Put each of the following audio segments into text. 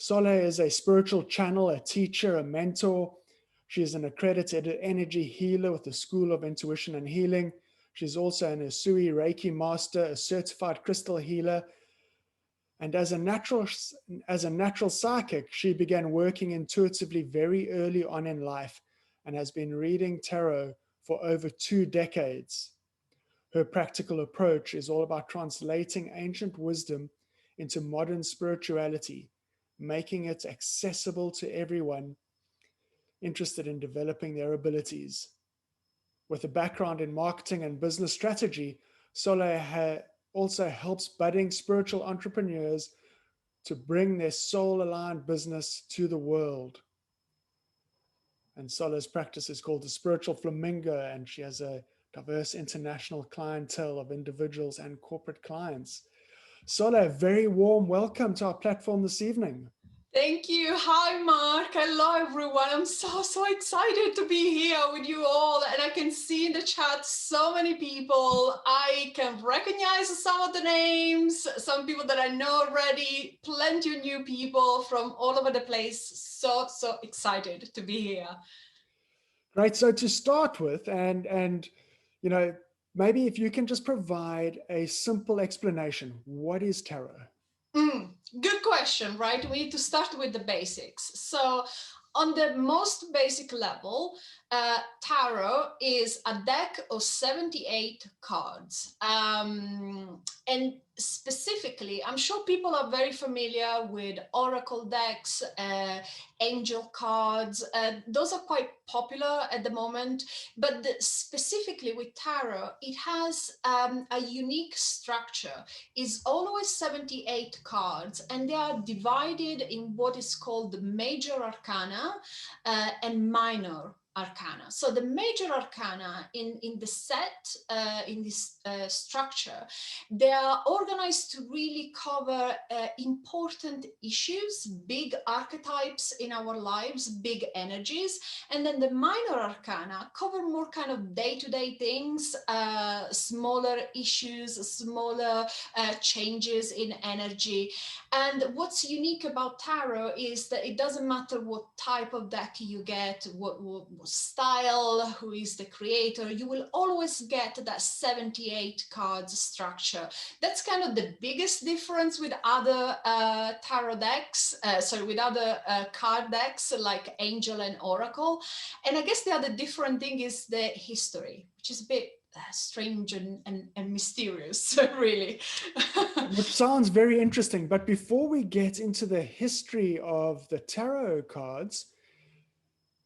Sole is a spiritual channel, a teacher, a mentor. She is an accredited energy healer with the School of Intuition and Healing. She's also an Usui Reiki master, a certified crystal healer. And as a natural psychic, she began working intuitively very early on in life and has been reading tarot for over 2 decades. Her practical approach is all about translating ancient wisdom into modern spirituality, making it accessible to everyone interested in developing their abilities. With a background in marketing and business strategy, Soleil also helps budding spiritual entrepreneurs to bring their soul-aligned business to the world. And Soleil's practice is called the Spiritual Flamingo, and she has a diverse international clientele of individuals and corporate clients. Soleil, a very warm welcome to our platform this evening. Thank you. Hi, Mark. Hello, everyone. I'm so excited to be here with you all. And I can see in the chat so many people. I can recognize some of the names, some people that I know already, plenty of new people from all over the place. So excited to be here. Great. So to start with, and you know, maybe if you can just provide a simple explanation, what is tarot? Good question, right? We need to start with the basics. So on the most basic level, tarot is a deck of 78 cards. And specifically, I'm sure people are very familiar with oracle decks, angel cards. Those are quite popular at the moment. But specifically with tarot, it has a unique structure. It's always 78 cards, and they are divided in what is called the major arcana and minor arcana. So the major arcana in the set, in this structure, they are organized to really cover important issues, big archetypes in our lives, big energies. And then the minor arcana cover more kind of day-to-day things, smaller issues, smaller changes in energy. And what's unique about tarot is that it doesn't matter what type of deck you get, what style, who is the creator, you will always get that 78 cards structure. That's kind of the biggest difference with other tarot decks, with other card decks like Angel and Oracle. And I guess the other different thing is the history, which is a bit strange and mysterious, really. Which sounds very interesting. But before we get into the history of the tarot cards,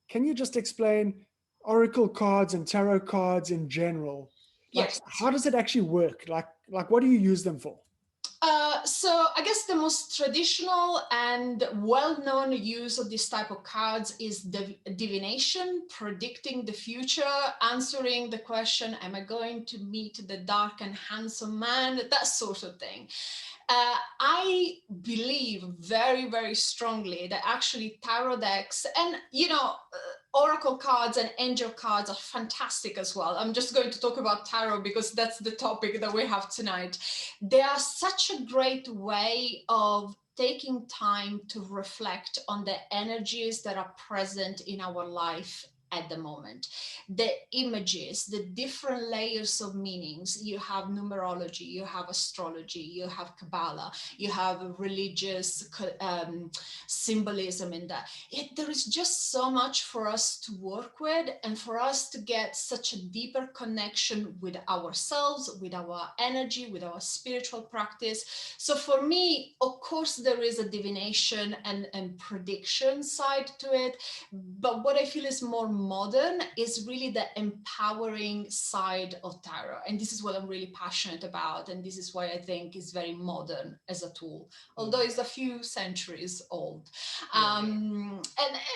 can you just explain oracle cards and tarot cards in general? Like, Yes. how does it actually work? Like what do you use them for? So I guess the most traditional and well-known use of this type of cards is divination, predicting the future, answering the question, am I going to meet the dark and handsome man? That sort of thing. I believe very, very strongly that actually tarot decks and, oracle cards and angel cards are fantastic as well. I'm just going to talk about tarot because that's the topic that we have tonight. They are such a great way of taking time to reflect on the energies that are present in our life at the moment. The images, the different layers of meanings. You have numerology, you have astrology, you have Kabbalah, you have religious symbolism in that. There is just so much for us to work with and for us to get such a deeper connection with ourselves, with our energy, with our spiritual practice. So for me, of course, there is a divination and prediction side to it. But what I feel is more modern is really the empowering side of tarot. And this is what I'm really passionate about. And this is why I think it's very modern as a tool, although it's a few centuries old. And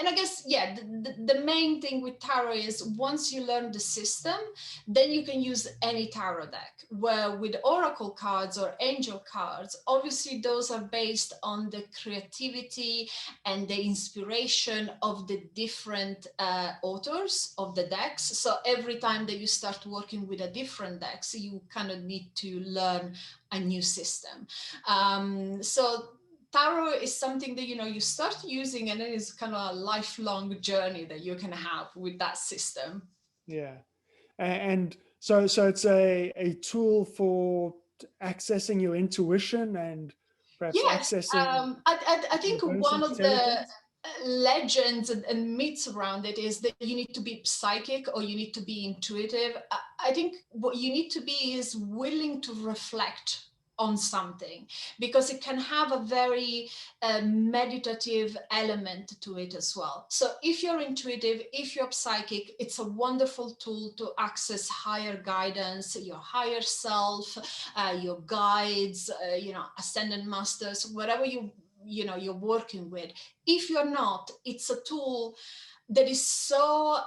I guess, the main thing with tarot is once you learn the system, then you can use any tarot deck. Where with oracle cards or angel cards, obviously those are based on the creativity and the inspiration of the different authors of the decks. So every time that you start working with a different deck, so you kind of need to learn a new system. So tarot is something that, you start using, and then it's kind of a lifelong journey that you can have with that system. Yeah. And so it's a tool for accessing your intuition and perhaps Yes, accessing I your think emotional one of the intelligence. legends and myths around it is that you need to be psychic or you need to be intuitive. I think what you need to be is willing to reflect on something, because it can have a very meditative element to it as well. So if you're intuitive, if you're psychic, it's a wonderful tool to access higher guidance, your higher self, your guides, ascendant masters, whatever you're working with. If you're not, it's a tool that is so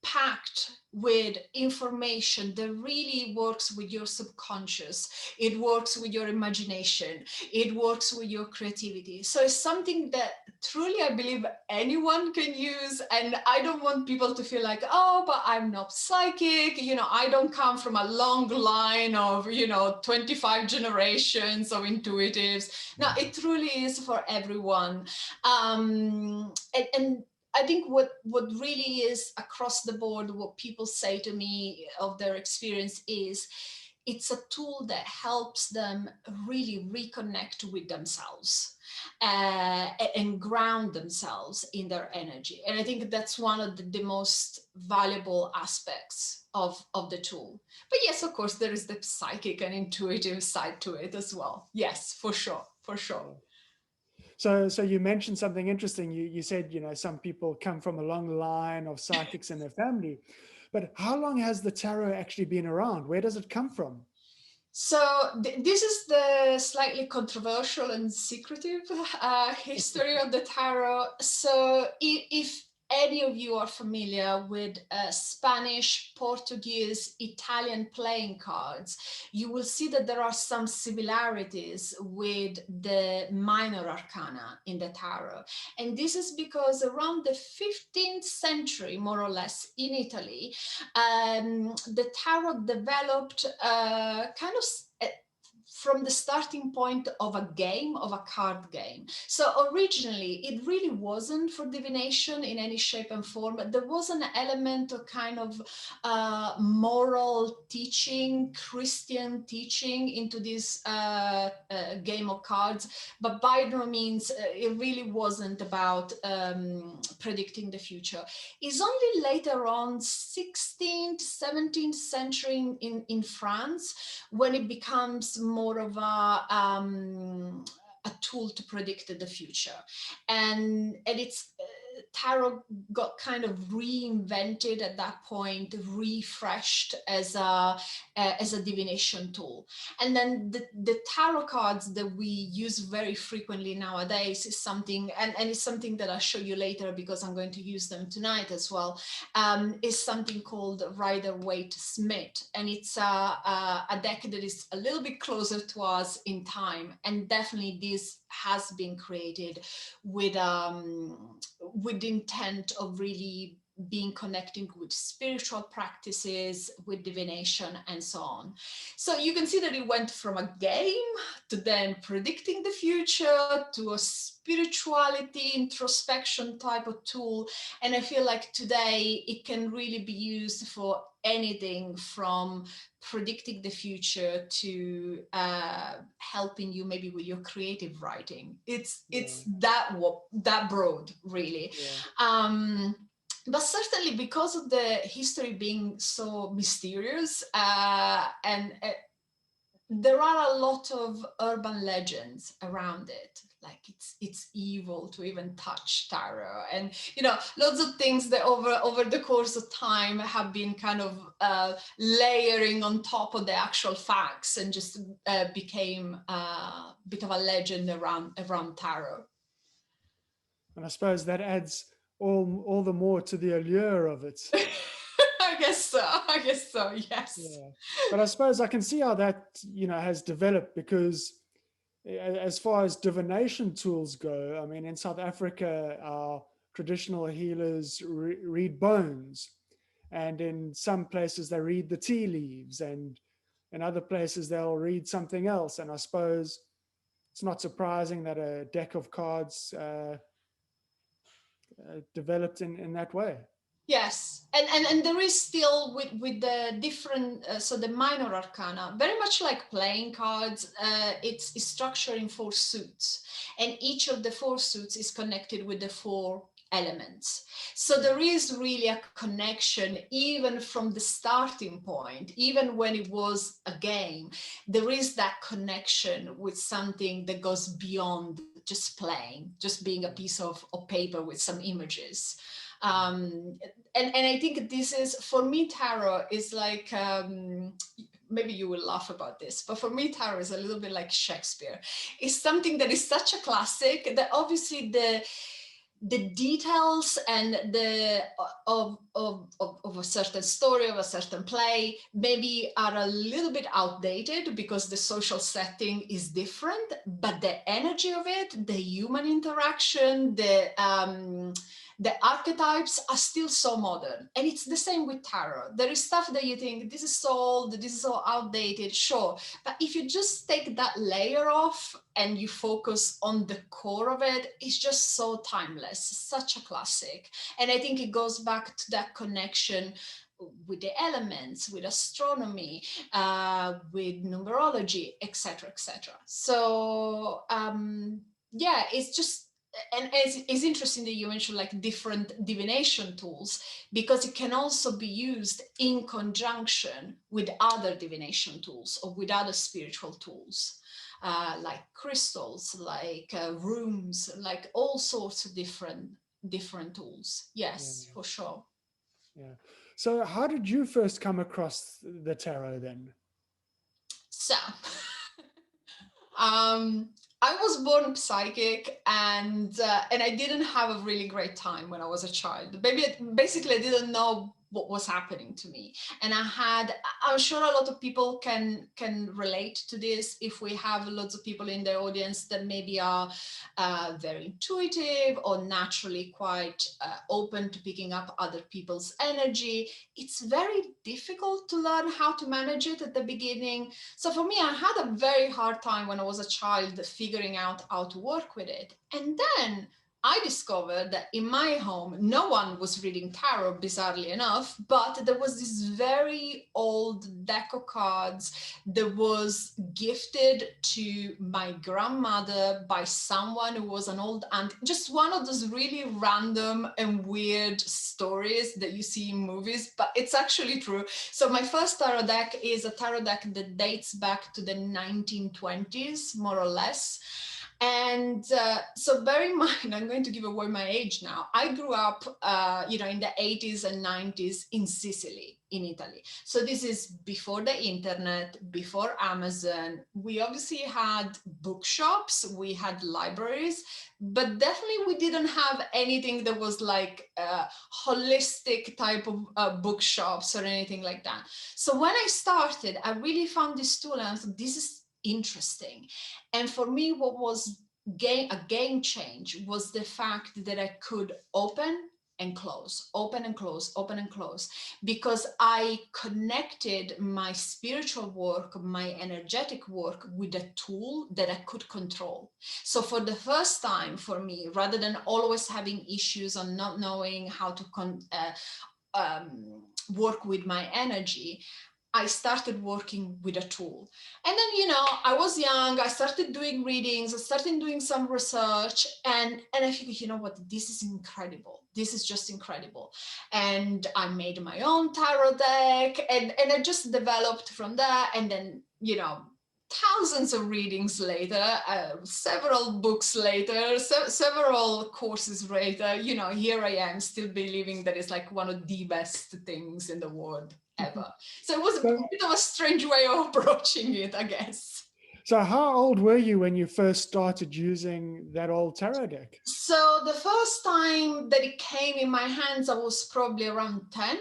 packed with information that really works with your subconscious. It works with your imagination. It works with your creativity. So it's something that truly I believe anyone can use. And I don't want people to feel like, oh, but I'm not psychic. I don't come from a long line of, 25 generations of intuitives. No, it truly is for everyone. And I think what really is across the board, what people say to me of their experience is it's a tool that helps them really reconnect with themselves and ground themselves in their energy. And I think that's one of the most valuable aspects of the tool. But yes, of course, there is the psychic and intuitive side to it as well. Yes, for sure, for sure. Yeah. So you mentioned something interesting. You said, some people come from a long line of psychics in their family, but how long has the tarot actually been around? Where does it come from? So this is the slightly controversial and secretive history of the tarot. So if any of you are familiar with Spanish, Portuguese, Italian playing cards, you will see that there are some similarities with the minor arcana in the tarot. And this is because around the 15th century, more or less, in Italy, the tarot developed kind of from the starting point of a game, of a card game. So originally, it really wasn't for divination in any shape and form. There was an element of kind of moral teaching, Christian teaching into this game of cards, but by no means, it really wasn't about predicting the future. It's only later on, 16th, 17th century in France, when it becomes more of a tool to predict the future. And it's tarot got kind of reinvented at that point, refreshed as a divination tool. And then the tarot cards that we use very frequently nowadays is something, and it's something that I'll show you later because I'm going to use them tonight as well, is something called Rider-Waite-Smith. And it's a deck that is a little bit closer to us in time. And definitely this has been created with the intent of really being connecting with spiritual practices, with divination, and so on. So you can see that it went from a game to then predicting the future to a spirituality, introspection type of tool. And I feel like today it can really be used for anything from predicting the future to helping you maybe with your creative writing. It's that broad, really. Yeah. But certainly because of the history being so mysterious, and there are a lot of urban legends around it, like it's evil to even touch tarot, and lots of things that over the course of time have been kind of layering on top of the actual facts, and just became a bit of a legend around tarot. And I suppose that adds all the more to the allure of it. I guess so. I guess so. Yes. Yeah. But I suppose I can see how that, has developed, because as far as divination tools go, I mean, in South Africa, our traditional healers read bones. And in some places, they read the tea leaves. And in other places, they'll read something else. And I suppose it's not surprising that a deck of cards developed in that way. Yes, and there is still with the different so the minor arcana, very much like playing cards. It's structured in four suits, and each of the four suits is connected with the four elements. So there is really a connection even from the starting point, even when it was a game. There is that connection with something that goes beyond just playing, just being a piece of paper with some images. And I think this is, for me, tarot is like, maybe you will laugh about this, but for me, tarot is a little bit like Shakespeare. It's something that is such a classic that obviously the details and the of a certain story, of a certain play, maybe are a little bit outdated because the social setting is different, but the energy of it, the human interaction, the archetypes are still so modern. And it's the same with tarot. There is stuff that you think, this is so old, this is so outdated, sure. But if you just take that layer off and you focus on the core of it, it's just so timeless, such a classic. And I think it goes back to that connection with the elements, with astronomy, with numerology, etc., etc. So yeah, it's just, and it's interesting that you mentioned like different divination tools, because it can also be used in conjunction with other divination tools or with other spiritual tools, like crystals, like rooms, like all sorts of different tools. Yes, Yeah, for sure. yeah. So, how did you first come across the tarot then? So um I was born psychic, and I didn't have a really great time when I was a child. Basically, I didn't know what was happening to me, and I'm sure a lot of people can relate to this. If we have lots of people in the audience that maybe are very intuitive or naturally quite open to picking up other people's energy, it's very difficult to learn how to manage it at the beginning. So for me, I had a very hard time when I was a child figuring out how to work with it. And then I discovered that in my home, no one was reading tarot, bizarrely enough, but there was this very old deck of cards that was gifted to my grandmother by someone who was an old aunt. Just one of those really random and weird stories that you see in movies, but it's actually true. So my first tarot deck is a tarot deck that dates back to the 1920s, more or less. And so bear in mind, I'm going to give away my age now. I grew up, in the 80s and 90s in Sicily, in Italy. So this is before the internet, before Amazon. We obviously had bookshops, we had libraries, but definitely we didn't have anything that was like holistic type of bookshops or anything like that. So when I started, I really found this tool and I thought, this is interesting. And for me, what was a game change was the fact that I could open and close, open and close, open and close, because I connected my spiritual work, my energetic work with a tool that I could control. So for the first time for me, rather than always having issues on not knowing how to work with my energy, I started working with a tool. And then, I was young, I started doing readings, I started doing some research, and I figured, you know what, this is incredible. This is just incredible. And I made my own tarot deck, and I just developed from there. And then, thousands of readings later, several books later, several courses later, here I am still believing that it's like one of the best things in the world ever. So it was a So, bit of a strange way of approaching it, I guess. so how old were you when you first started using that old tarot deck? So the first time that it came in my hands, I was probably around 10.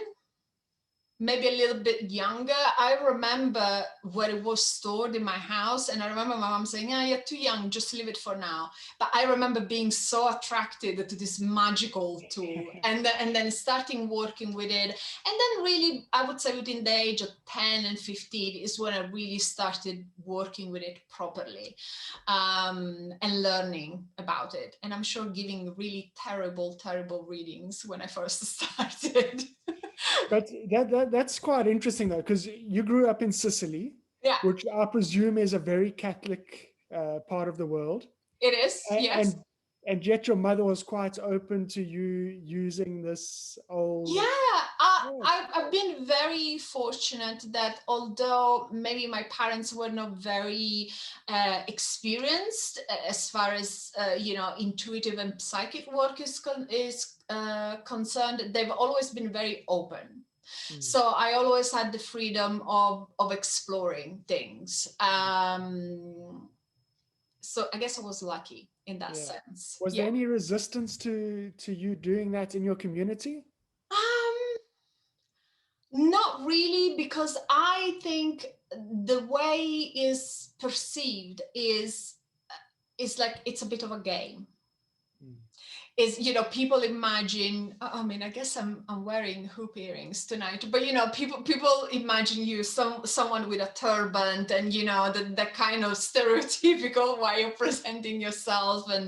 maybe a little bit younger, I remember where it was stored in my house. And I remember my mom saying, "Yeah, you're too young, just leave it for now." But I remember being so attracted to this magical tool, and then starting working with it. And then really, I would say within the age of 10 and 15 is when I really started working with it properly, and learning about it. And I'm sure giving really terrible, terrible readings when I first started. But that's quite interesting though, because you grew up in Sicily, Yeah, which I presume is a very Catholic part of the world, it is. and, Yes. and and yet your mother was quite open to you using this Yeah, old. Oh, I've been very fortunate that although maybe my parents were not very experienced as far as intuitive and psychic work is concerned, they've always been very open. mm, So I always had the freedom of exploring things. So I guess I was lucky in that yeah. sense. Was there Yeah. any resistance to you doing that in your community? Um, Not really, because I think the way is perceived is like it's a bit of a game. Mm. Is people imagine. I mean, I guess I'm wearing hoop earrings tonight, but people imagine you someone with a turban and the kind of stereotypical way of presenting yourself and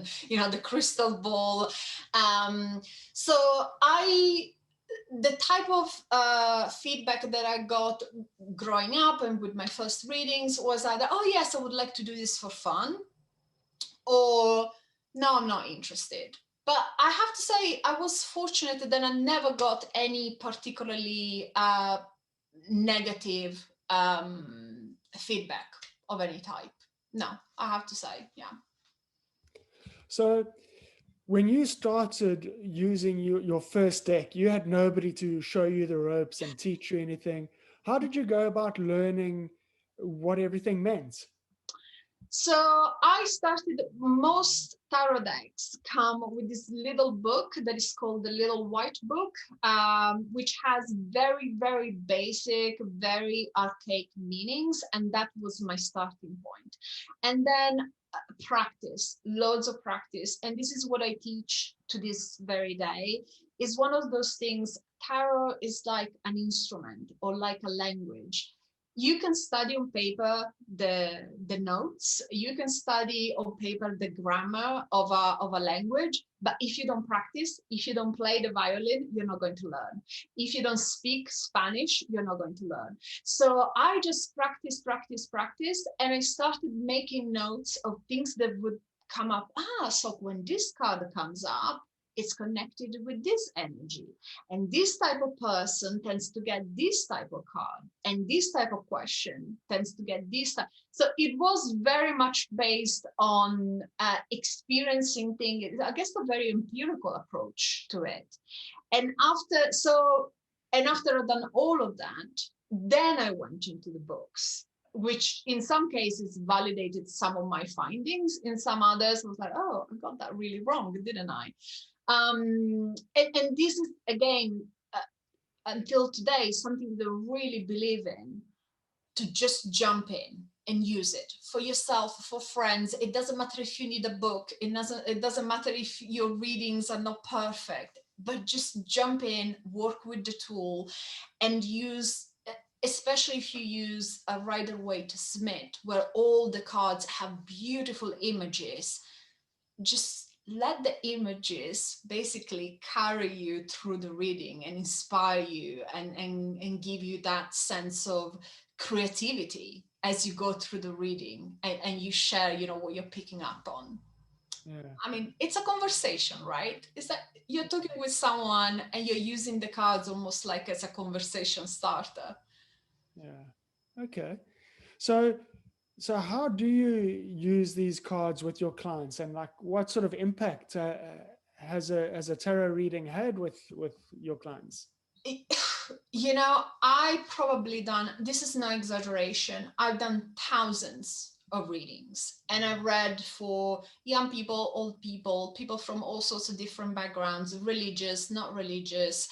the crystal ball. Um, so I the type of feedback that I got growing up and with my first readings was either, "Oh yes, I would like to do this for fun," or "No, I'm not interested." But I have to say, I was fortunate that I never got any particularly negative feedback of any type. No, I have to say, yeah. So when you started using your first deck, you had nobody to show you the ropes and teach you anything. How did you go about learning what everything meant? So I started, most tarot decks come with this little book that is called the Little White Book, which has very, very basic, very archaic meanings. And that was my starting point. And then practice, loads of practice. And this is what I teach to this very day, is one of those things. Tarot is like an instrument or like a language. You can study on paper the notes, you can study on paper the grammar of a language, but if you don't practice, if you don't play the violin, you're not going to learn. If you don't speak Spanish, you're not going to learn. So I just practice, and I started making notes of things that would come up. So when this card comes up, it's connected with this energy, and this type of person tends to get this type of card, and this type of question tends to get this type. So it was very much based on experiencing things, I guess, a very empirical approach to it. And after I've done all of that, then I went into the books, which in some cases validated some of my findings. In some others, I was like, "Oh, I got that really wrong, didn't I?" And this is, again, until today, something that I really believe in, to just jump in and use it for yourself, for friends. It doesn't matter if you need a book. It doesn't matter if your readings are not perfect, but just jump in, work with the tool, and use, especially if you use a Rider-Waite Smith, where all the cards have beautiful images. Just let the images basically carry you through the reading and inspire you, and give you that sense of creativity as you go through the reading, and you share what you're picking up on. Yeah, I mean, it's a conversation, right? It's that you're talking with someone and you're using the cards almost like as a conversation starter. yeah. Okay. So so how do you use these cards with your clients, and like what sort of impact has a tarot reading had with your clients? I probably done, this is no exaggeration, I've done thousands of readings. And I've read for young people, old people, people from all sorts of different backgrounds, religious, not religious,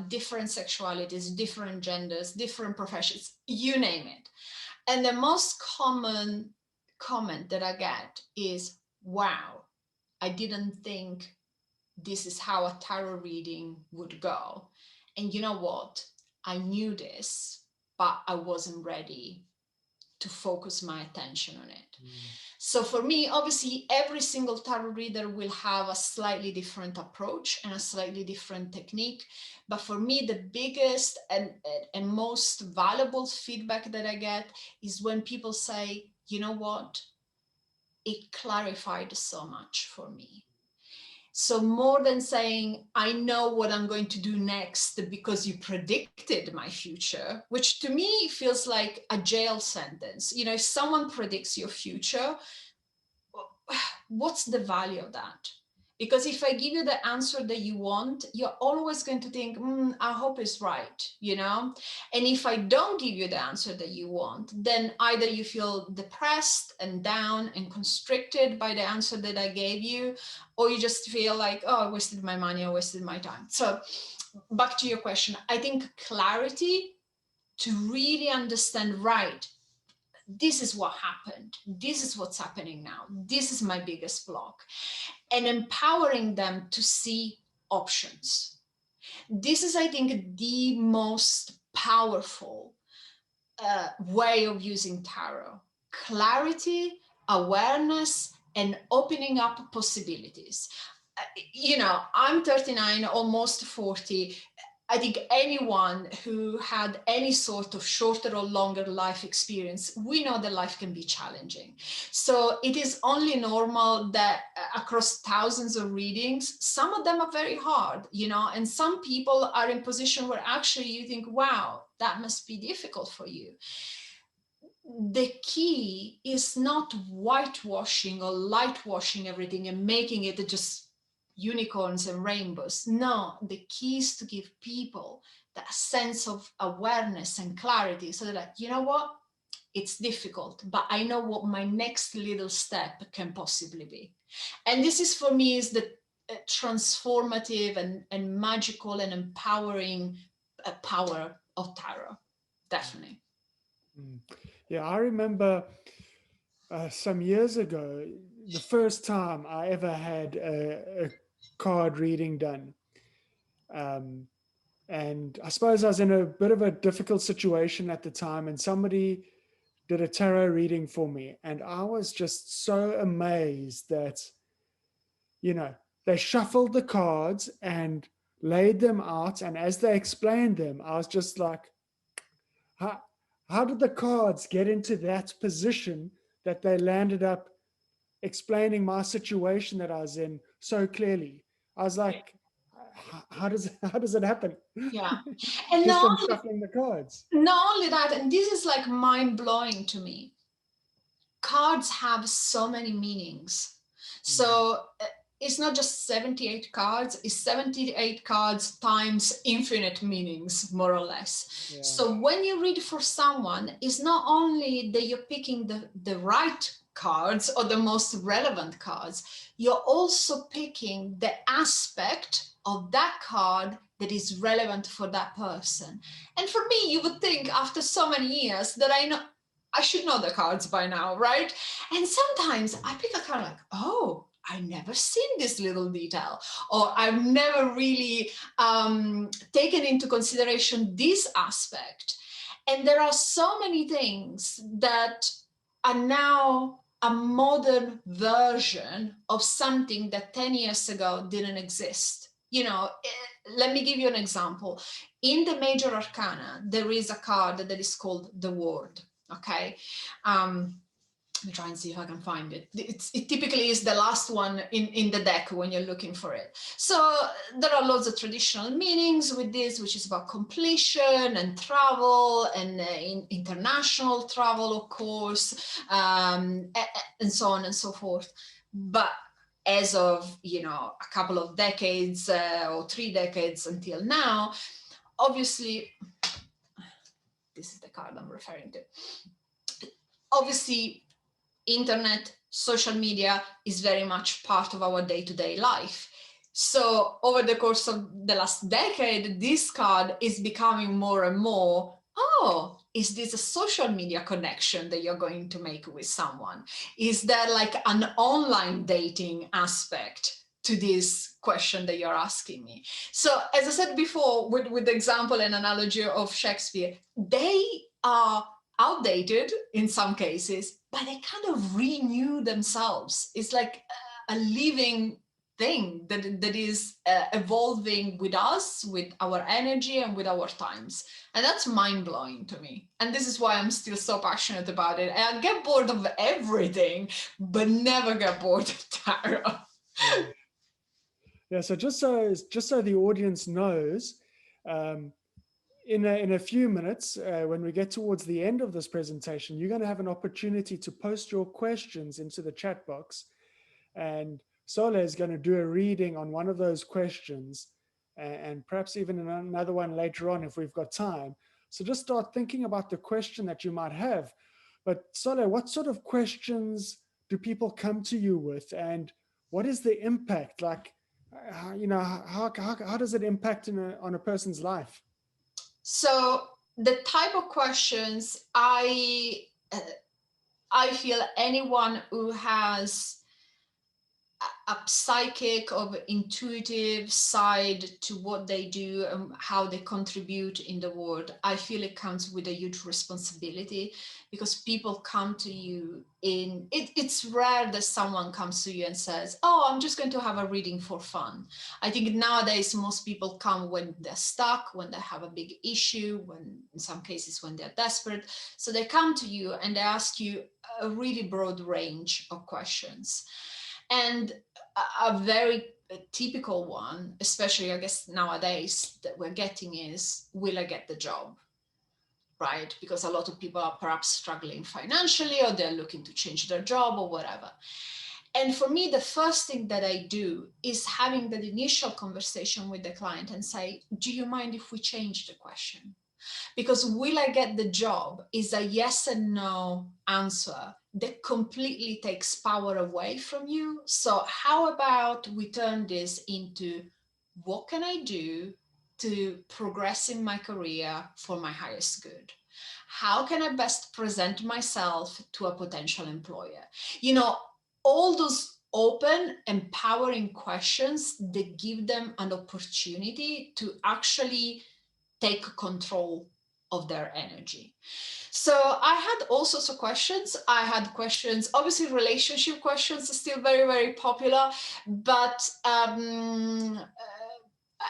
different sexualities, different genders, different professions, you name it. And the most common comment that I get is, wow, I didn't think this is how a tarot reading would go. And you know what? I knew this, but I wasn't ready to focus my attention on it. So for me, obviously, every single tarot reader will have a slightly different approach and a slightly different technique. But for me, the biggest and most valuable feedback that I get is when people say, you know what? It clarified so much for me. So more than saying, I know what I'm going to do next because you predicted my future, which to me feels like a jail sentence. You know, if someone predicts your future, what's the value of that? Because if I give you the answer that you want, you're always going to think, I hope it's right, you know? And if I don't give you the answer that you want, then either you feel depressed and down and constricted by the answer that I gave you, or you just feel like, oh, I wasted my money, I wasted my time. So back to your question, I think clarity to really understand, right, this is what happened. This is what's happening now. This is my biggest block. And empowering them to see options. This is, I think, the most powerful way of using tarot. Clarity, awareness, and opening up possibilities. You know, I'm 39, almost 40. I think anyone who had any sort of shorter or longer life experience, we know that life can be challenging. So it is only normal that across thousands of readings, some of them are very hard, you know, and some people are in position where actually you think, wow, that must be difficult for you. The key is not whitewashing or lightwashing everything and making it just unicorns and rainbows. No, the key is to give people that sense of awareness and clarity so that, you know what, it's difficult, but I know what my next little step can possibly be. And this is for me is the transformative and magical and empowering power of tarot. Definitely. Yeah, I remember some years ago, the first time I ever had a card reading done. And I suppose I was in a bit of a difficult situation at the time, and somebody did a tarot reading for me. And I was just so amazed that, you know, they shuffled the cards and laid them out. And as they explained them, I was just like, how, how did the cards get into that position that they landed up explaining my situation that I was in so clearly? I was like, how does it happen? Yeah. And Just from shuffling the cards. not only that, and this is like mind blowing to me, cards have so many meanings. So it's not just 78 cards, it's 78 cards times infinite meanings, more or less. Yeah. So when you read for someone, it's not only that you're picking the right cards or the most relevant cards, you're also picking the aspect of that card that is relevant for that person. And for me, you would think after so many years that I should know the cards by now, right? And sometimes I pick a card like, oh, I never seen this little detail, or I've never really taken into consideration this aspect. And there are so many things that are now a modern version of something that 10 years ago didn't exist. You know, let me give you an example. In the major arcana, there is a card that is called the Word. Okay. Let me try and see if I can find it. It typically is the last one in the deck when you're looking for it. So there are lots of traditional meanings with this, which is about completion and travel and international travel, of course, and so on and so forth. But as of, you know, a couple of decades or 3 decades until now, obviously, this is the card I'm referring to. Obviously, internet, social media is very much part of our day-to-day life. So over the course of the last decade, this card is becoming more and more, oh, is this a social media connection that you're going to make with someone? Is there like an online dating aspect to this question that you're asking me? So as I said before, with the example and analogy of Shakespeare, they are outdated in some cases, but they kind of renew themselves. It's like a living thing that is evolving with us, with our energy and with our times. And that's mind-blowing to me. And this is why I'm still so passionate about it. And I get bored of everything, but never get bored of tarot. Yeah, so just so the audience knows, in a few minutes, when we get towards the end of this presentation, you're going to have an opportunity to post your questions into the chat box, and Sola is going to do a reading on one of those questions, and perhaps even another one later on if we've got time. So just start thinking about the question that you might have. But Sola, what sort of questions do people come to you with, and what is the impact? Like, how does it impact on a person's life? So the type of questions I feel anyone who has a psychic or intuitive side to what they do and how they contribute in the world, I feel it comes with a huge responsibility, because people come to you it's rare that someone comes to you and says, oh, I'm just going to have a reading for fun. I think nowadays most people come when they're stuck, when they have a big issue, when in some cases when they're desperate. So they come to you and they ask you a really broad range of questions. And a very typical one, especially I guess nowadays, that we're getting is, will I get the job? Right? Because a lot of people are perhaps struggling financially, or they're looking to change their job or whatever. And for me, the first thing that I do is having that initial conversation with the client and say, do you mind if we change the question? Because will I get the job is a yes and no answer that completely takes power away from you. So how about we turn this into, what can I do to progress in my career for my highest good? How can I best present myself to a potential employer? You know, all those open, empowering questions that give them an opportunity to actually take control of their energy. So I had all sorts of questions. I had questions, obviously relationship questions are still very, very popular, but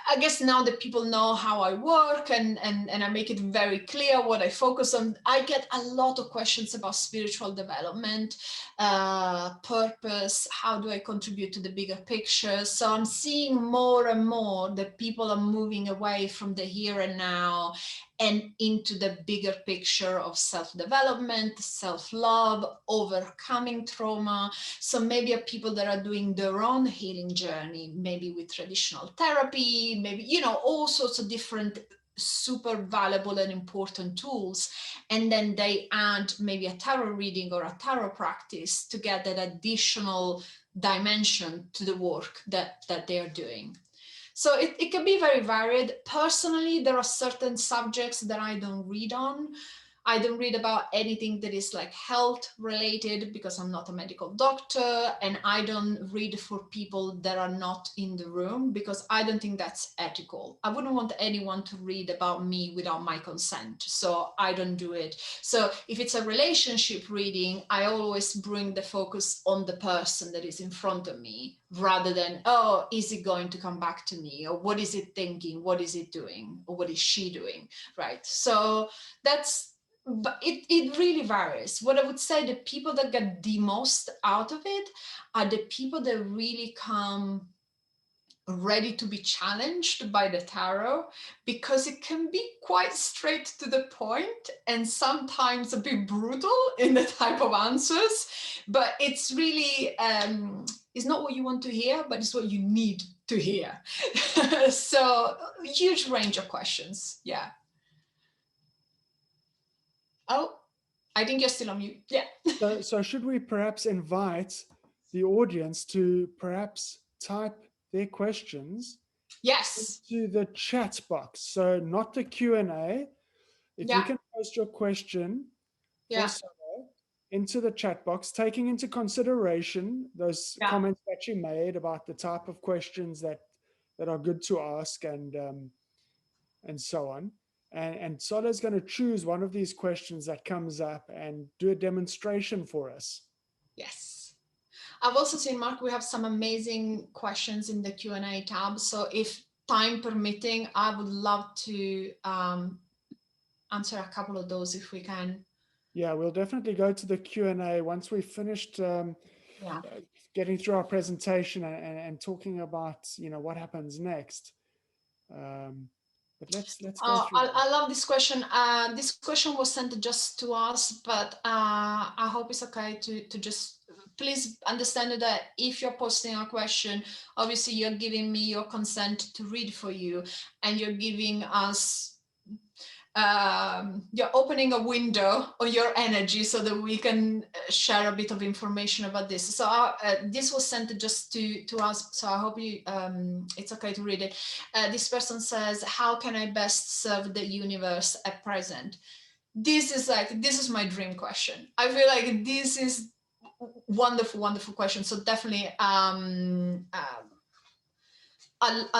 I guess now that people know how I work and I make it very clear what I focus on, I get a lot of questions about spiritual development, purpose, how do I contribute to the bigger picture? So I'm seeing more and more that people are moving away from the here and now and into the bigger picture of self-development, self-love, overcoming trauma. So maybe people that are doing their own healing journey, maybe with traditional therapy, maybe, you know, all sorts of different super valuable and important tools. And then they add maybe a tarot reading or a tarot practice to get that additional dimension to the work that they're doing. So it can be very varied. Personally, there are certain subjects that I don't read on. I don't read about anything that is like health related, because I'm not a medical doctor, and I don't read for people that are not in the room, because I don't think that's ethical. I wouldn't want anyone to read about me without my consent, so I don't do it. So if it's a relationship reading, I always bring the focus on the person that is in front of me, rather than, oh, is it going to come back to me, or what is it thinking, what is it doing, or what is she doing, right? So but it really varies. What I would say, the people that get the most out of it are the people that really come ready to be challenged by the tarot, because it can be quite straight to the point and sometimes a bit brutal in the type of answers, but it's really it's not what you want to hear, but it's what you need to hear. So huge range of questions. Yeah. Oh, I think you're still on mute. Yeah. So should we perhaps invite the audience to perhaps type their questions Yes. into the chat box? So not the Q&A. If you Yeah. can post your question for Yeah. Sarah into the chat box, taking into consideration those Yeah. comments that you made about the type of questions that are good to ask and so on. And Sola is going to choose one of these questions that comes up and do a demonstration for us. Yes. I've also seen, Mark, we have some amazing questions in the Q&A tab. So if time permitting, I would love to answer a couple of those if we can. Yeah, we'll definitely go to the Q&A once we've finished getting through our presentation and talking about, what happens next. But let's go through. I love this question. This question was sent just to us, but I hope it's okay to just please understand that if you're posting a question, obviously you're giving me your consent to read for you, and you're giving us you're opening a window on your energy so that we can share a bit of information about this. So this was sent just to us, so I hope you it's okay to read it. This person says, how can I best serve the universe at present? This is my dream question. I feel like this is wonderful question. So definitely I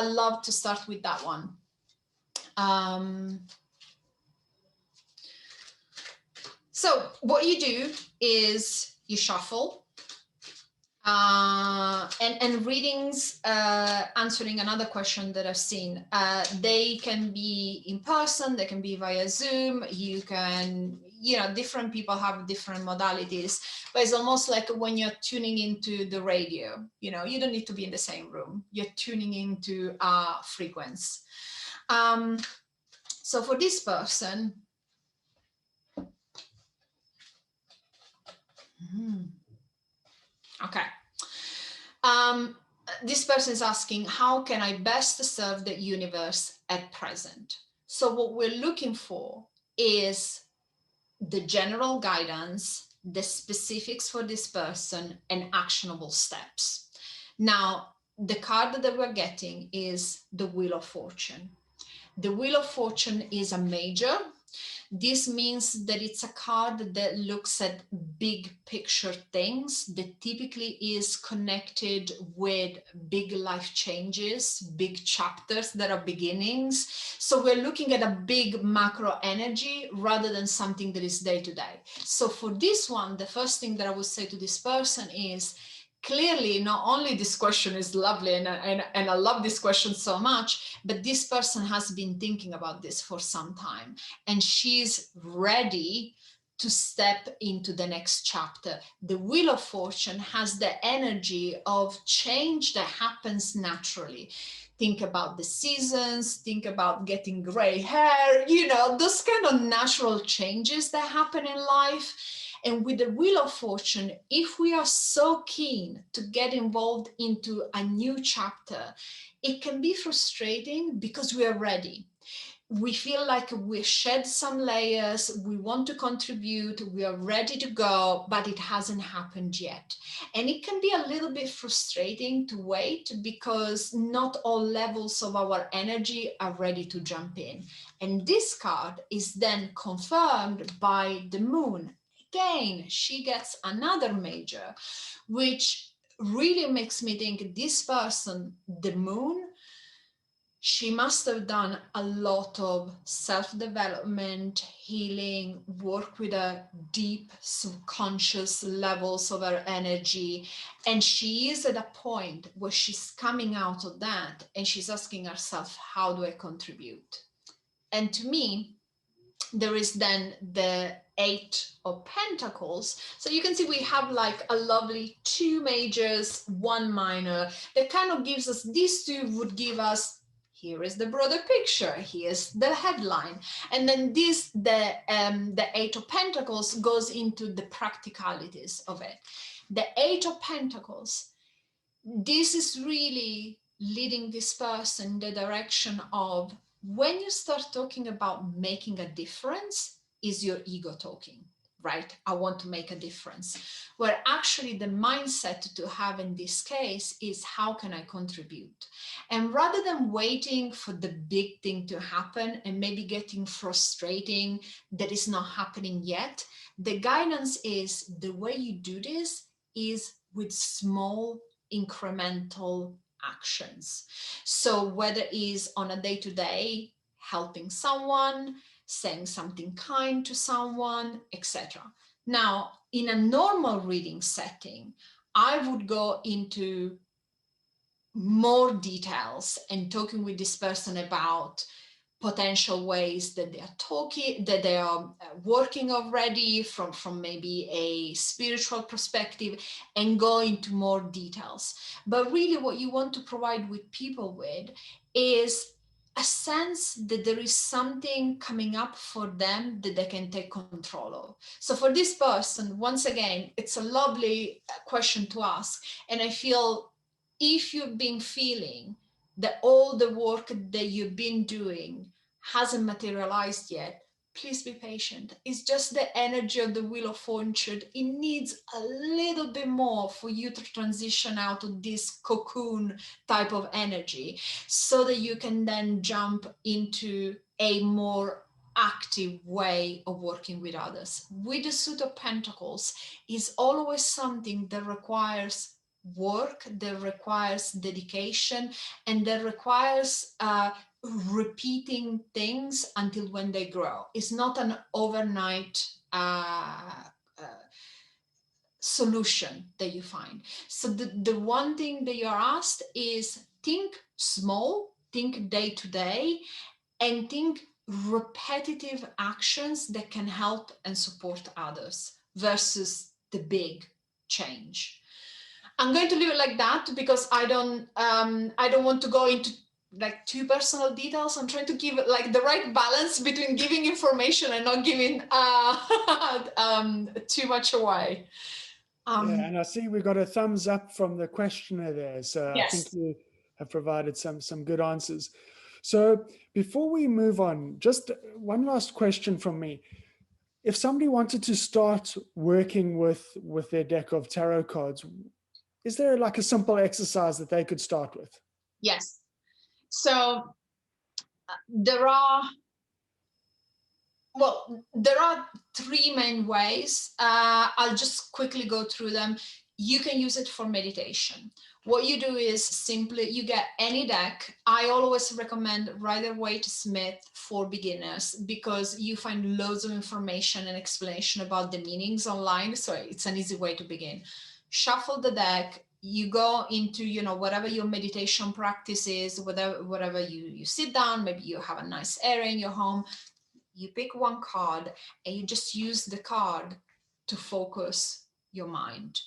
love to start with that one. So what you do is you shuffle, and readings answering another question that I've seen. They can be in person, they can be via Zoom. You can, different people have different modalities, but it's almost like when you're tuning into the radio. You don't need to be in the same room. You're tuning into a frequency. So for this person, okay. This person is asking, how can I best serve the universe at present? So what we're looking for is the general guidance, the specifics for this person, and actionable steps. Now, the card that we're getting is the Wheel of Fortune. The Wheel of Fortune is a major. This means that it's a card that looks at big picture things, that typically is connected with big life changes, big chapters that are beginnings. So we're looking at a big macro energy rather than something that is day to day. So for this one, the first thing that I would say to this person is, clearly, not only this question is lovely, and I love this question so much, but this person has been thinking about this for some time, and she's ready to step into the next chapter. The Wheel of Fortune has the energy of change that happens naturally. Think about the seasons, think about getting gray hair, those kind of natural changes that happen in life. And with the Wheel of Fortune, if we are so keen to get involved into a new chapter, it can be frustrating because we are ready. We feel like we shed some layers, we want to contribute, we are ready to go, but it hasn't happened yet. And it can be a little bit frustrating to wait because not all levels of our energy are ready to jump in. And this card is then confirmed by the Moon. Again, she gets another major, which really makes me think this person, the Moon, she must have done a lot of self-development, healing, work with a deep subconscious levels of her energy. And she is at a point where she's coming out of that and she's asking herself, how do I contribute? And to me, there is then the Eight of Pentacles. So you can see we have like a lovely 2 majors, 1 minor. That kind of gives us, these two would give us, here is the broader picture, here's the headline. And then the Eight of Pentacles goes into the practicalities of it. The Eight of Pentacles, this is really leading this person in the direction of, when you start talking about making a difference, is your ego talking, right? I want to make a difference. Where actually the mindset to have in this case is, how can I contribute? And rather than waiting for the big thing to happen and maybe getting frustrating that is not happening yet, the guidance is, the way you do this is with small incremental actions. So whether it is on a day-to-day, helping someone, saying something kind to someone, etc. Now, in a normal reading setting, I would go into more details and talking with this person about potential ways that they are talking, that they are working already from maybe a spiritual perspective, and go into more details. But really what you want to provide with people with is a sense that there is something coming up for them that they can take control of. So for this person, once again, it's a lovely question to ask. And I feel, if you've been feeling that all the work that you've been doing hasn't materialized yet, please be patient. It's just the energy of the Wheel of Fortune. It needs a little bit more for you to transition out of this cocoon type of energy, so that you can then jump into a more active way of working with others. With the Suit of Pentacles, is always something that requires work, that requires dedication, and that requires repeating things until when they grow. It's not an overnight solution that you find. So the one thing that you're asked is, think small, think day to day, and think repetitive actions that can help and support others versus the big change. I'm going to leave it like that, because I don't want to go into like too personal details. I'm trying to give it like the right balance between giving information and not giving too much away. Yeah, and I see we got a thumbs up from the questioner there. So I think Yes. you have provided some good answers. So before we move on, just one last question from me. If somebody wanted to start working with their deck of tarot cards, is there like a simple exercise that they could start with? Yes. So there are three main ways. I'll just quickly go through them. You can use it for meditation. What you do is simply, you get any deck. I always recommend Rider-Waite Smith for beginners, because you find loads of information and explanation about the meanings online. So it's an easy way to begin. Shuffle the deck. You go into, whatever your meditation practice is, whatever you sit down, maybe you have a nice area in your home. You pick one card and you just use the card to focus your mind.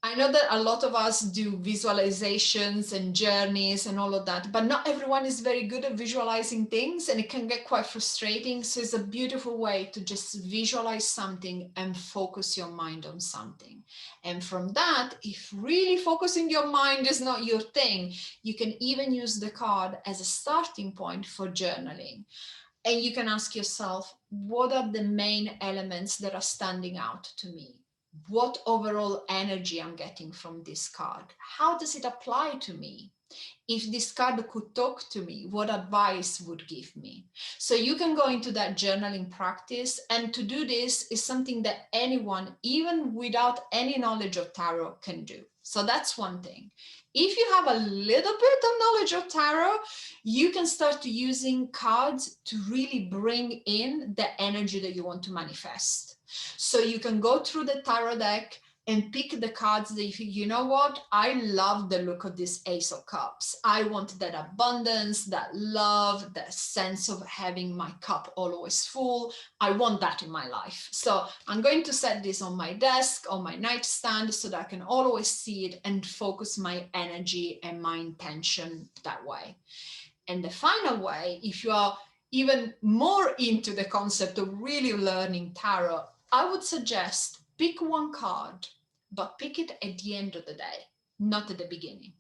I know that a lot of us do visualizations and journeys and all of that, but not everyone is very good at visualizing things, and it can get quite frustrating. So it's a beautiful way to just visualize something and focus your mind on something. And from that, if really focusing your mind is not your thing, you can even use the card as a starting point for journaling. And you can ask yourself, what are the main elements that are standing out to me? What overall energy I'm getting from this card? How does it apply to me? If this card could talk to me, what advice would give me? So you can go into that journaling practice, and to do this is something that anyone, even without any knowledge of tarot, can do. So that's one thing. If you have a little bit of knowledge of tarot, you can start using cards to really bring in the energy that you want to manifest. So you can go through the tarot deck and pick the cards that you know what, I love the look of this Ace of Cups. I want that abundance, that love, that sense of having my cup always full. I want that in my life. So I'm going to set this on my desk, on my nightstand, so that I can always see it and focus my energy and my intention that way. And the final way, if you are even more into the concept of really learning tarot, I would suggest pick one card, but pick it at the end of the day, not at the beginning.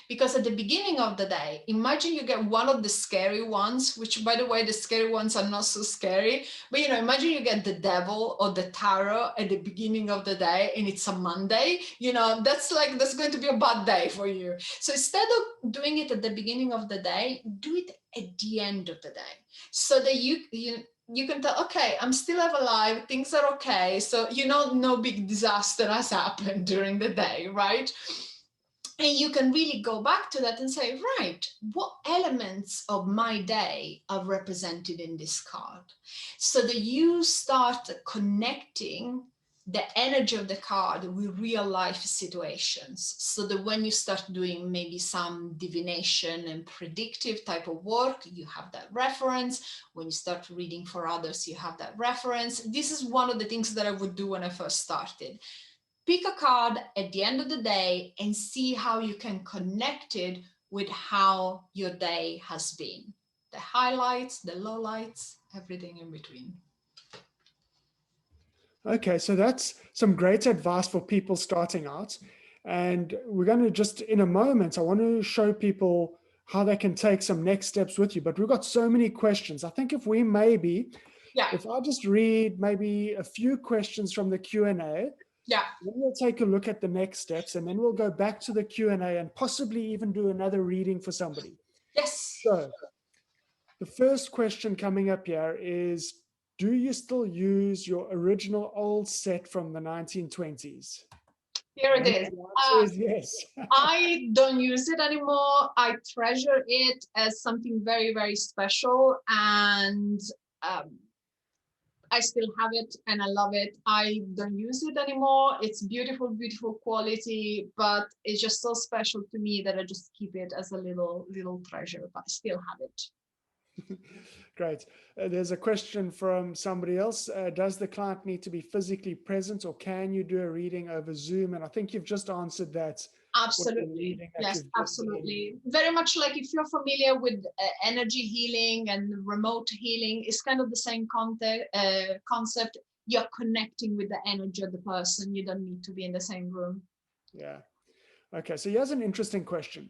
Because at the beginning of the day, imagine you get one of the scary ones, which by the way, the scary ones are not so scary, but imagine you get the devil or the tarot at the beginning of the day and it's a Monday, that's going to be a bad day for you. So instead of doing it at the beginning of the day, do it at the end of the day, so that you can tell, okay, I'm still alive, things are okay. So, no big disaster has happened during the day, right? And you can really go back to that and say, right, what elements of my day are represented in this card? So that you start connecting the energy of the card with real life situations. So that when you start doing maybe some divination and predictive type of work, you have that reference. When you start reading for others, you have that reference. This is one of the things that I would do when I first started. Pick a card at the end of the day and see how you can connect it with how your day has been. The highlights, the lowlights, everything in between. Okay, so that's some great advice for people starting out. And we're going to just, in a moment, I want to show people how they can take some next steps with you. But we've got so many questions. I think if I just read maybe a few questions from the Q&A, Yeah. then we'll take a look at the next steps, and then we'll go back to the Q&A and possibly even do another reading for somebody. Yes. So the first question coming up here is, do you still use your original old set from the 1920s? Here it is. The answer is yes. I don't use it anymore. I treasure it as something very, very special. And I still have it and I love it. I don't use it anymore. It's beautiful, beautiful quality, but it's just so special to me that I just keep it as a little treasure, but I still have it. Great. There's a question from somebody else. Does the client need to be physically present, or can you do a reading over Zoom? And I think you've just answered that. Absolutely. Yes, absolutely. Very much like if you're familiar with energy healing and remote healing, it's kind of the same concept. You're connecting with the energy of the person. You don't need to be in the same room. Yeah. Okay. So here's an interesting question.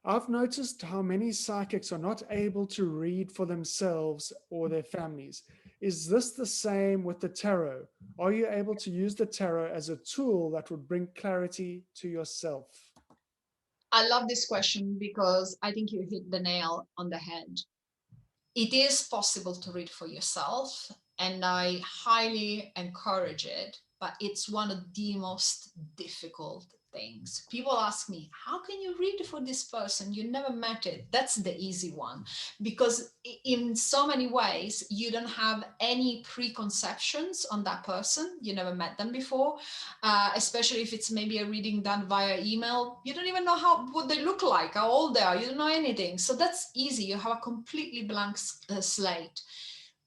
I've noticed how many psychics are not able to read for themselves or their families. Is this the same with the tarot? Are you able to use the tarot as a tool that would bring clarity to yourself? I love this question because I think you hit the nail on the head. It is possible to read for yourself, and I highly encourage it, but it's one of the most difficult things. People ask me, how can you read for this person? You never met it. That's the easy one, because in so many ways, you don't have any preconceptions on that person. You never met them before, especially if it's maybe a reading done via email. You don't even know what they look like, how old they are. You don't know anything. So that's easy. You have a completely blank slate.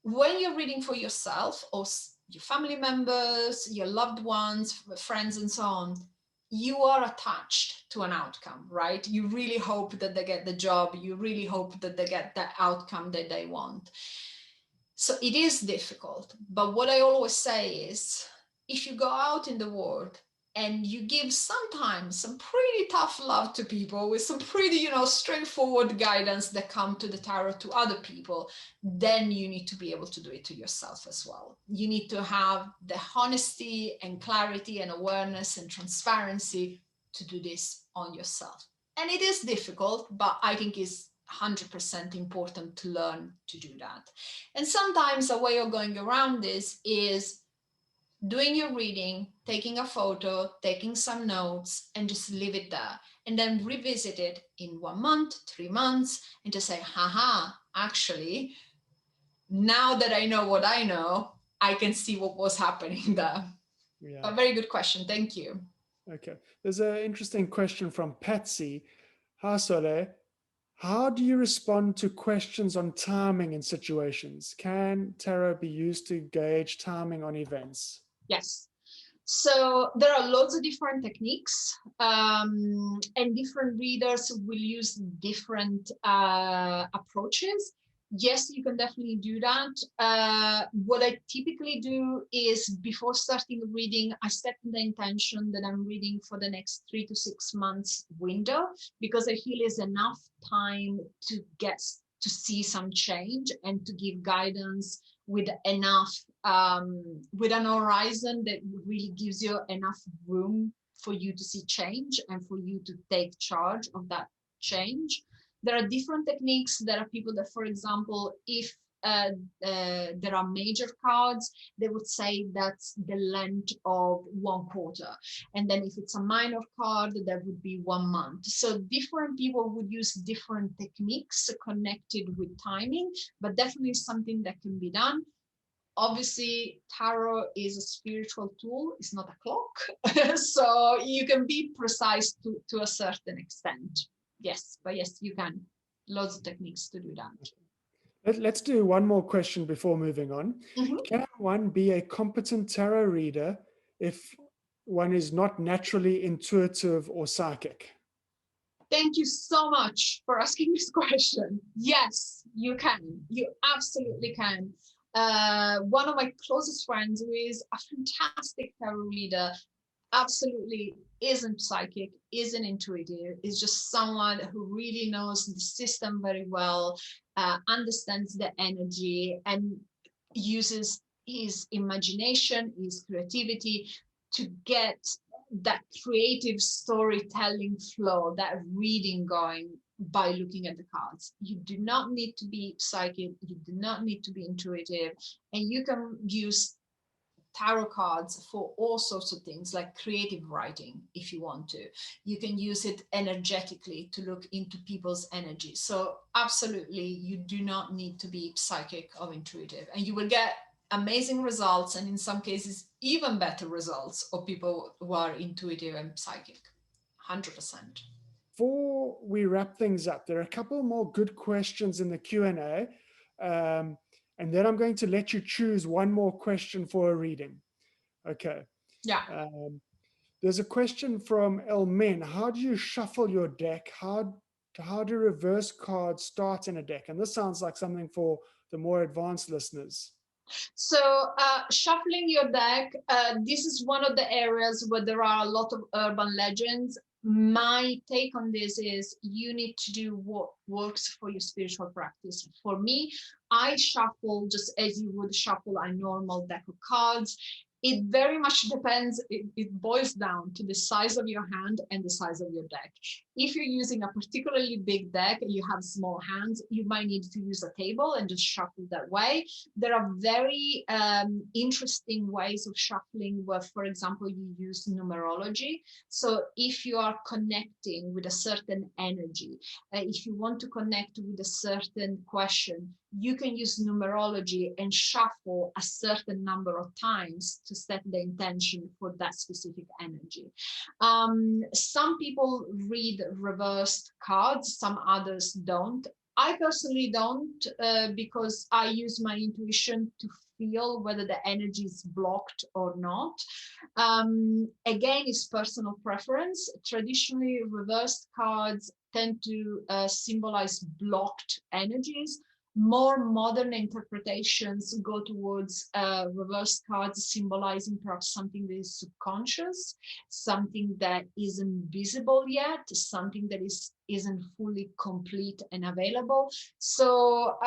When you're reading for yourself or your family members, your loved ones, friends, and so on, you are attached to an outcome, right? You really hope that they get the job. You really hope that they get the outcome that they want. So it is difficult. But what I always say is, if you go out in the world and you give sometimes some pretty tough love to people with some pretty, straightforward guidance that come to the tarot to other people, then you need to be able to do it to yourself as well. You need to have the honesty and clarity and awareness and transparency to do this on yourself. And it is difficult, but I think it's 100% important to learn to do that. And sometimes a way of going around this is doing your reading, taking a photo, taking some notes, and just leave it there. And then revisit it in 1 month, 3 months, and just say, haha, actually, now that I know what I know, I can see what was happening there. Yeah. A very good question. Thank you. Okay. There's an interesting question from Patsy. Hi, Sole. How do you respond to questions on timing in situations? Can tarot be used to gauge timing on events? Yes. So there are lots of different techniques, and different readers will use different approaches. Yes, you can definitely do that. What I typically do is before starting reading, I set the intention that I'm reading for the next 3 to 6 months window, because I feel is enough time to get to see some change and to give guidance with enough with an horizon that really gives you enough room for you to see change and for you to take charge of that change. There are different techniques. There are people that, for example, if there are major cards, they would say that's the length of 1 quarter. And then if it's a minor card, that would be 1 month. So different people would use different techniques connected with timing, but definitely something that can be done. Obviously, tarot is a spiritual tool, it's not a clock. So you can be precise to a certain extent. Yes, but yes, you can. Lots of techniques to do that. Let's do one more question before moving on. Mhm. Can one be a competent tarot reader if one is not naturally intuitive or psychic? Thank you so much for asking this question. Yes, you can. You absolutely can. One of my closest friends, who is a fantastic tarot reader, absolutely isn't psychic, isn't intuitive, is just someone who really knows the system very well, understands the energy, and uses his imagination, his creativity to get that creative storytelling flow, that reading going by looking at the cards. You do not need to be psychic, you do not need to be intuitive, and you can use tarot cards for all sorts of things, like creative writing. If you want to, you can use it energetically to look into people's energy. So absolutely, you do not need to be psychic or intuitive, and you will get amazing results, and in some cases even better results of people who are intuitive and psychic. 100%. Before we wrap things up, there are a couple more good questions in the Q&A, and then I'm going to let you choose one more question for a reading. Okay. Yeah. There's a question from Elmin. How do you shuffle your deck? How do reverse cards start in a deck? And this sounds like something for the more advanced listeners. So shuffling your deck, this is one of the areas where there are a lot of urban legends. My take on this is you need to do what works for your spiritual practice. For me, I shuffle just as you would shuffle a normal deck of cards. It very much depends. It boils down to the size of your hand and the size of your deck. If you're using a particularly big deck and you have small hands, you might need to use a table and just shuffle that way. There are very interesting ways of shuffling where, for example, you use numerology. So if you are connecting with a certain energy, if you want to connect with a certain question, you can use numerology and shuffle a certain number of times to set the intention for that specific energy. Some people read reversed cards, some others don't. I personally don't, because I use my intuition to feel whether the energy is blocked or not. Again, it's personal preference. Traditionally, reversed cards tend to symbolize blocked energies. More modern interpretations go towards reverse cards symbolizing perhaps something that is subconscious, something that isn't visible yet, something that isn't fully complete and available. So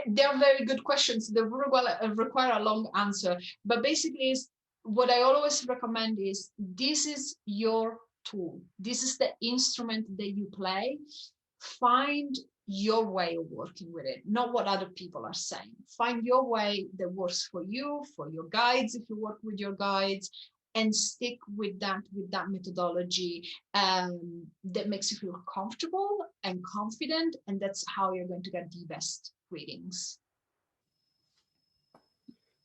they're very good questions. They require a long answer, but basically what I always recommend is this is your tool. This is the instrument that you play. Find your way of working with it, not what other people are saying. Find your way that works for you, for your guides, if you work with your guides, and stick with that methodology that makes you feel comfortable and confident, and that's how you're going to get the best readings.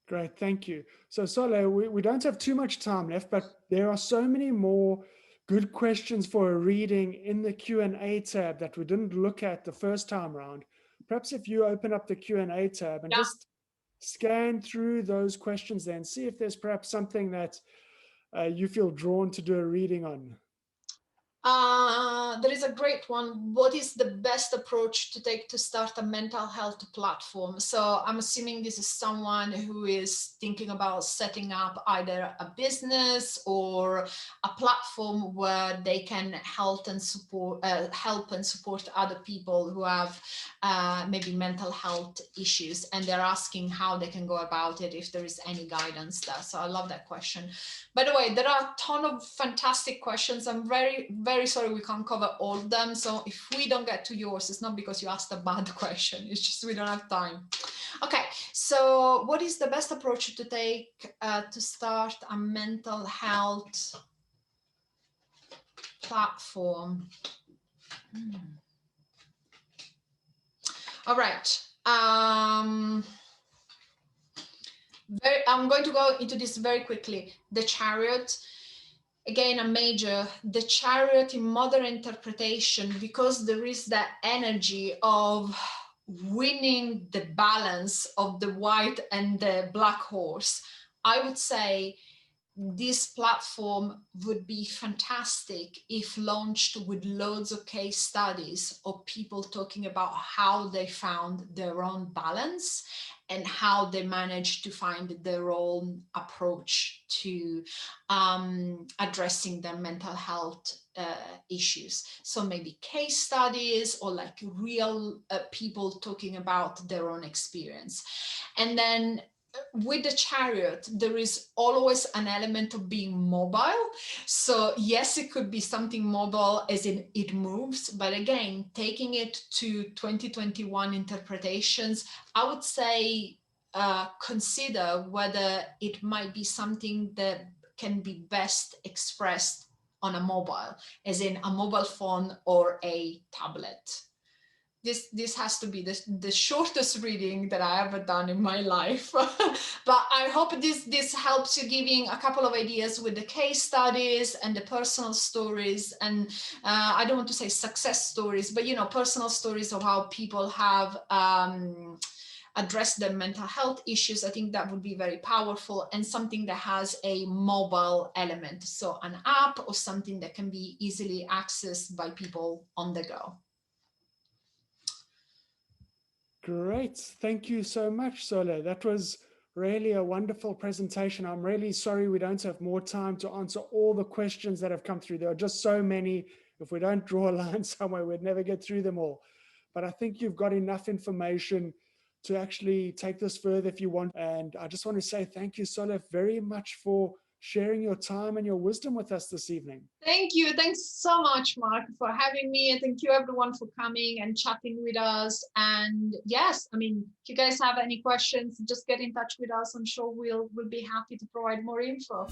Great, thank you. So Sole, we don't have too much time left, but there are so many more good questions for a reading in the Q&A tab that we didn't look at the first time round. Perhaps if you open up the Q&A tab and just scan through those questions then, see if there's perhaps something that you feel drawn to do a reading on. There is a great one. What is the best approach to take to start a mental health platform? So I'm assuming this is someone who is thinking about setting up either a business or a platform where they can help and support other people who have maybe mental health issues, and they're asking how they can go about it, if there is any guidance there. So I love that question. By the way, there are a ton of fantastic questions. I'm very, very sorry we can't cover all of them. So if we don't get to yours, it's not because you asked a bad question. It's just we don't have time. Okay, so what is the best approach to take to start a mental health platform? All right. I'm going to go into this very quickly. The Chariot, again, a major. The Chariot in modern interpretation, because there is that energy of winning the balance of the white and the black horse. I would say this platform would be fantastic if launched with loads of case studies of people talking about how they found their own balance and how they managed to find their own approach to addressing their mental health issues. So maybe case studies or like real people talking about their own experience. And then with the Chariot, there is always an element of being mobile. So yes, it could be something mobile as in it moves, but again, taking it to 2021 interpretations, I would say consider whether it might be something that can be best expressed on a mobile, as in a mobile phone or a tablet. This has to be the shortest reading that I ever done in my life. But I hope this helps you, giving a couple of ideas with the case studies and the personal stories. And I don't want to say success stories, but personal stories of how people have addressed their mental health issues. I think that would be very powerful, and something that has a mobile element. So an app or something that can be easily accessed by people on the go. Great. Thank you so much, Sole. That was really a wonderful presentation. I'm really sorry we don't have more time to answer all the questions that have come through. There are just so many. If we don't draw a line somewhere, we'd never get through them all. But I think you've got enough information to actually take this further if you want. And I just want to say thank you, Sole, very much for sharing your time and your wisdom with us this evening. Thank you. Thanks so much, Mark, for having me. And thank you, everyone, for coming and chatting with us. And yes, I mean, if you guys have any questions, just get in touch with us. I'm sure we'll be happy to provide more info.